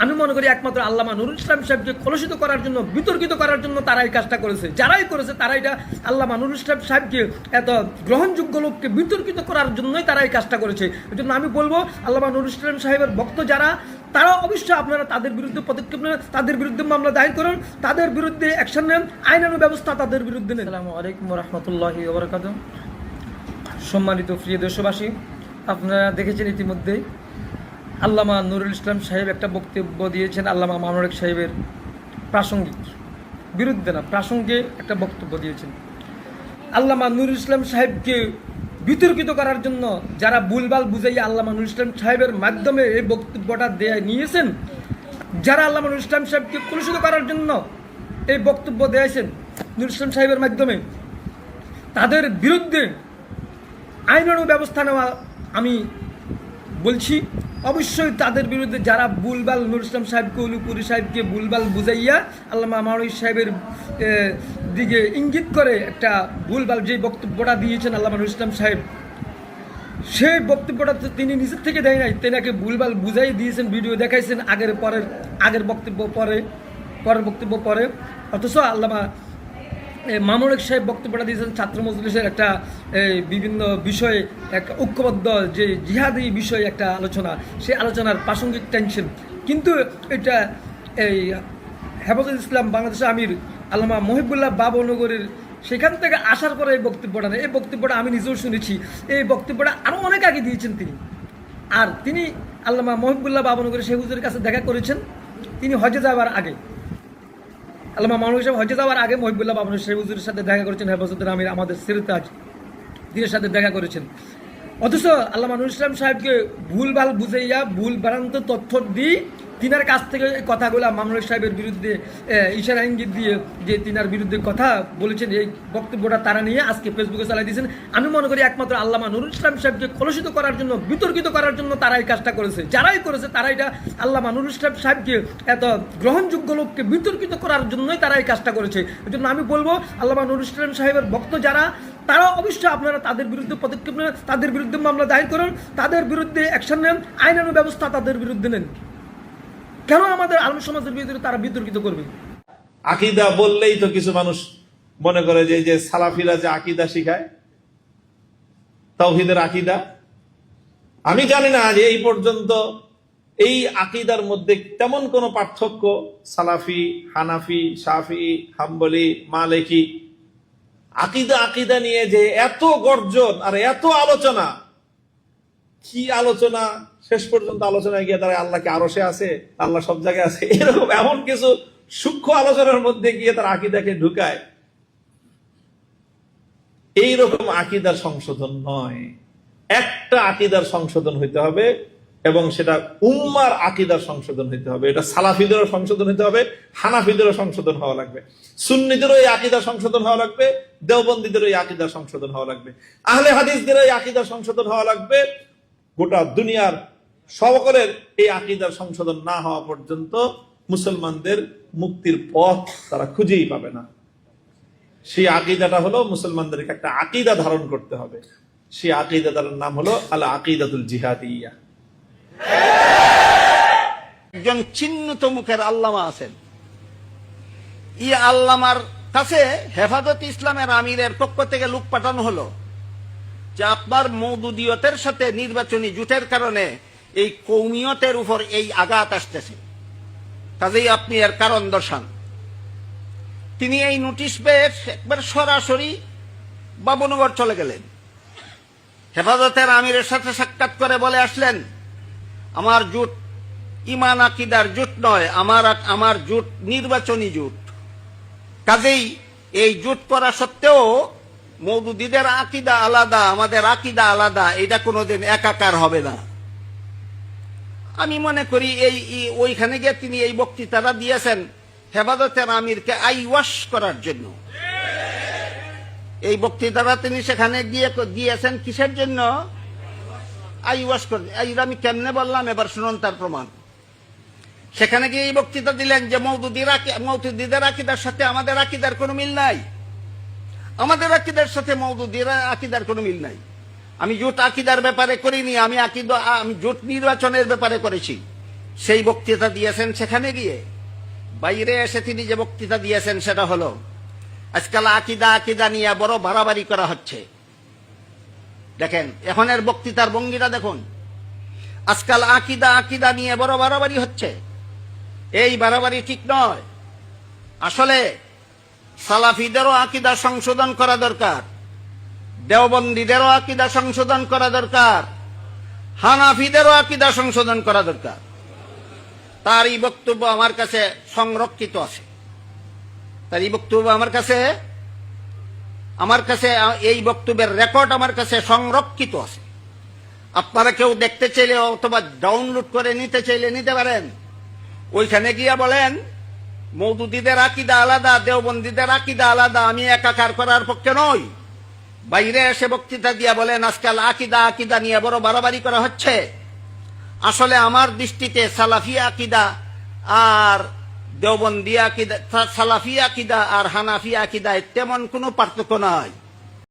আমি মনে করি একমাত্র আল্লামা নুরুল ইসলাম সাহেবকে কলুষিত করার জন্য, বিতর্কিত করার জন্য তারা এই কাজটা করেছে। যারাই করেছে তারা এটা আল্লামা নুরুল ইসলাম সাহেবকে এত গ্রহণযোগ্য লোককে বিতর্কিত করার জন্যই তারা এই কাজটা করেছে। এই জন্য আমি বলবো আল্লামা নুরুল ইসলাম সাহেবের ভক্ত যারা, তারা অবশ্যই আপনারা তাদের বিরুদ্ধে পদক্ষেপ নেন, তাদের বিরুদ্ধে মামলা দায়ের করুন, তাদের বিরুদ্ধে অ্যাকশন নেন, আইনানুগ ব্যবস্থা তাদের বিরুদ্ধে নেন। আসসালামু আলাইকুম ওয়া রাহমাতুল্লাহি ওয়া বারাকাতুহু। সম্মানিত প্রিয় দেশবাসী, আপনারা দেখেছেন ইতিমধ্যেই আল্লামা নুরুল ইসলাম সাহেব একটা বক্তব্য দিয়েছেন আল্লামা মামুনুল হক সাহেবের প্রাসঙ্গিক বিরুদ্ধে না, প্রাসঙ্গে একটা বক্তব্য দিয়েছেন। আল্লামা নুরুল ইসলাম সাহেবকে বিতর্কিত করার জন্য যারা ভুলভাল বুঝাইয়া আল্লামা নুরুল ইসলাম সাহেবের মাধ্যমে এই বক্তব্যটা নিয়েছেন, যারা আল্লামা নুরুল ইসলাম সাহেবকে কলুষিত করার জন্য এই বক্তব্য দিয়েছেন নুরুল ইসলাম সাহেবের মাধ্যমে, তাদের বিরুদ্ধে আইনানুগ ব্যবস্থা নেওয়া আমি বলছি। অবশ্যই তাদের বিরুদ্ধে যারা ভুলভাল নুরুল ইসলাম সাহেবকে, উলুপুরি সাহেবকে ভুলভাল বুঝাইয়া আল্লামা মামুনুল সাহেবের দিকে ইঙ্গিত করে একটা ভুলভাল যে বক্তব্যটা দিয়েছেন আল্লামা নুরুল ইসলাম সাহেব, সেই বক্তব্যটা তিনি নিজের থেকে দেয় নাই, তেনাকে ভুলভাল বুঝাই দিয়েছেন, ভিডিও দেখাইছেন আগের বক্তব্য পরের বক্তব্য পরে। অথচ আল্লামা মামুনুল হক সাহেব বক্তব্যটা দিয়েছেন ছাত্র মজলিসের একটা বিভিন্ন বিষয়ে এক ঐক্যবদ্ধ যে জিহাদি বিষয়ে একটা আলোচনা, সেই আলোচনার প্রাসঙ্গিক টেনশন। কিন্তু এটা এই হেফাজতুল ইসলাম বাংলাদেশের আমির আল্লামা মহিবুল্লাহ বাবনগরের সেখান থেকে আসার পরে এই বক্তব্যটা নেই। এই বক্তব্যটা আমি নিজেও শুনেছি, এই বক্তব্যটা আরও অনেক আগে দিয়েছেন তিনি। আর তিনি আল্লামা মহিবুল্লাহ বাবনগরের শেখ হুজুরের কাছে দেখা করেছেন তিনি হজে যাওয়ার আগে। আল্লামা মামুনুল সাহেব হজে যাওয়ার আগে মহিবুল্লাহ বাবনগর শেখ হুজুরের সাথে দেখা করেছেন, হেফাজতের আমির আমাদের সিরতাজ দিনের সাথে দেখা করেছেন। অথচ আল্লামা নুরুল ইসলাম সাহেবকে ভুলভাল বুঝাইয়া ভুল ভ্রান্ত তথ্য দিয়ে তিনার কাছ থেকে এই কথাগুলো মামুনুল সাহেবের বিরুদ্ধে ইশারা ইঙ্গিত দিয়ে যে তিনার বিরুদ্ধে কথা বলেছেন, এই বক্তব্যটা তারা নিয়ে আজকে ফেসবুকে চালাই দিয়েছেন। আমি মনে করি একমাত্র আল্লামা নুরুল ইসলাম সাহেবকে কলুষিত করার জন্য, বিতর্কিত করার জন্য তারা এই কাজটা করেছে। যারাই করেছে তারা এটা আল্লামা নুরুল ইসলাম সাহেবকে এত গ্রহণযোগ্য লোককে বিতর্কিত করার জন্যই তারা এই কাজটা করেছে। এই জন্য আমি বলবো আল্লামা নুরুল ইসলাম সাহেবের ভক্ত যারা, তারা অবশ্যই আপনারা তাদের বিরুদ্ধে পদক্ষেপ নেন, তাদের বিরুদ্ধে মামলা দায়ের করুন, তাদের বিরুদ্ধে অ্যাকশন নেন, আইনানুগ ব্যবস্থা তাদের বিরুদ্ধে নেন। কেন আমাদের আলেম সমাজের বিরুদ্ধে তারা বিতর্কিত করবে? আকীদা বললেই তো কিছু মানুষ মনে করে যে সালাফিরা যে আকীদা শিখায়, তাওহীদের আকীদা, আমি জানি না যে এই পর্যন্ত এই আকীদার মধ্যে তেমন কোনো পার্থক্য সালাফি, হানাফি, শাফি, হাম্বলি, মালিকি, আকীদা নিয়ে যে এত গর্জন আর এত আলোচনা, কি আলোচনা, শেষ পর্যন্ত আলোচনায় গিয়ে তারা আল্লাহকে আরশে আছে, আল্লাহ সব জায়গায় আছে, এরকম এমন কিছু সূক্ষ্ম আলোচনার মধ্যে গিয়ে তারা আকীদাকে ঢুকায়। এইরকম আকীদার সংশোধন নয়, একটা আকীদার সংশোধন হইতে হবে এবং সেটা উম্মার আকীদার সংশোধন হইতে হবে। এটা সালাফিদেরও সংশোধন হইতে হবে, হানাফিদেরও সংশোধন হওয়া লাগবে, সুন্নিদেরও এই আকীদার সংশোধন হওয়া লাগবে, দেওবন্দীদেরও এই আকীদার সংশোধন হওয়া লাগবে, আহলে হাদিসদেরও এই আকীদার সংশোধন হওয়া লাগবে। গোটা দুনিয়ার সকলের এই আকীদার সংশোধন না হওয়া পর্যন্ত মুসলমানদের মুক্তির পথ তারা খুঁজেই পাবে না। সেই আকীদাটা হলো মুসলমানদেরকে একটা আকীদা ধারণ করতে হবে। সেই আকীদাটার নাম হলো আল আকীদাতুল জিহাদিয়া। একজন চিহ্নিত মুখের আল্লামা আছেন, ই আল্লামার কাছে হেফাজত ইসলামের আমিরের পক্ষ থেকে লোক পাঠানো হলো যে আপনার মওদুদিয়তের সাথে নির্বাচনী জোটের কারণে এই কওমিয়তের উপর এই আঘাত আসতেছে, কাজেই আপনি এর কারণ দর্শান। তিনি এই নোটিশ পেয়ে একবার সরাসরি বাবনগর চলে গেলেন, হেফাজতের আমিরের সাথে সাক্ষাৎ করে বলে আসলেন, আমার জোট ইমান আকীদার জোট নয়, আমার জোট নির্বাচনী জোট, কাজেই এই জোট করা সত্ত্বেও মওদুদীদের আকীদা আলাদা, আমাদের আকীদা আলাদা, এটা কোনোদিন একাকার হবে না। আমি মনে করি ওইখানে গিয়ে তিনি এই বক্তৃতাটা দিয়েছেন হেফাজতের আমিরকে আইওয়াশ করার জন্য। এই বক্তৃতাটা তিনি সেখানে গিয়ে দিয়েছেন কিসের জন্য? আইওয়াশ করে। আমি কেমনে বললাম, এবার শুনুন তার প্রমাণ। সেখানে গিয়ে এই বক্তৃতা দিলেন যে মওদুদীদের আকীদার সাথে আমাদের আকীদার কোনো মিল নাই, আমাদের আকীদার সাথে মওদুদীর আকীদার কোনো মিল নাই। আমি জোট আকীদার ব্যাপারে করিনি, আমি জোট নির্বাচনের ব্যাপারে করেছি। সেই বক্তৃতা দিয়েছেন সেখানে গিয়ে। বাইরে এসে তিনি যে বক্তৃতা দিয়েছেন সেটা হলো, আজকাল আকিদা আকিদা নিয়ে বড় বাড়াবাড়ি করা হচ্ছে। দেখেন এখনের বক্তৃতার ভঙ্গিটা দেখুন, আজকাল আকিদা আকিদা নিয়ে বড় বাড়াবাড়ি হচ্ছে। এই বাড়াবাড়ি ঠিক নয়। আসলে সালাফিদেরও আকিদা সংশোধন করা দরকার, দেওবন্দীদেরও আকিদা সংশোধন করা দরকার, হানাফিদেরও আকিদা সংশোধন করা দরকার। তার এই বক্তব্য আমার কাছে সংরক্ষিত আছে, তার এই বক্তব্য আমার কাছে এই বক্তব্যের রেকর্ড আমার কাছে সংরক্ষিত আছে। আপনারা কেউ দেখতে চাইলে অথবা ডাউনলোড করে নিতে চাইলে নিতে পারেন। ওইখানে গিয়া বলেন মওদুদীদের আকীদা আলাদা, দেওবন্দীদের আকীদা আলাদা, আমি একাকার করার পক্ষে নই। বাইরে এসে বক্তৃতা দিয়া বলেন আজকাল আকীদা আকীদা নিয়ে বড় বাড়াবাড়ি করা হচ্ছে। আসলে আমার দৃষ্টিতে সালাফি আকীদা আর দেওবন্দি আকীদা, সালাফি আকীদা আর হানাফি আকীদায় তেমন কোনো পার্থক্য নাই।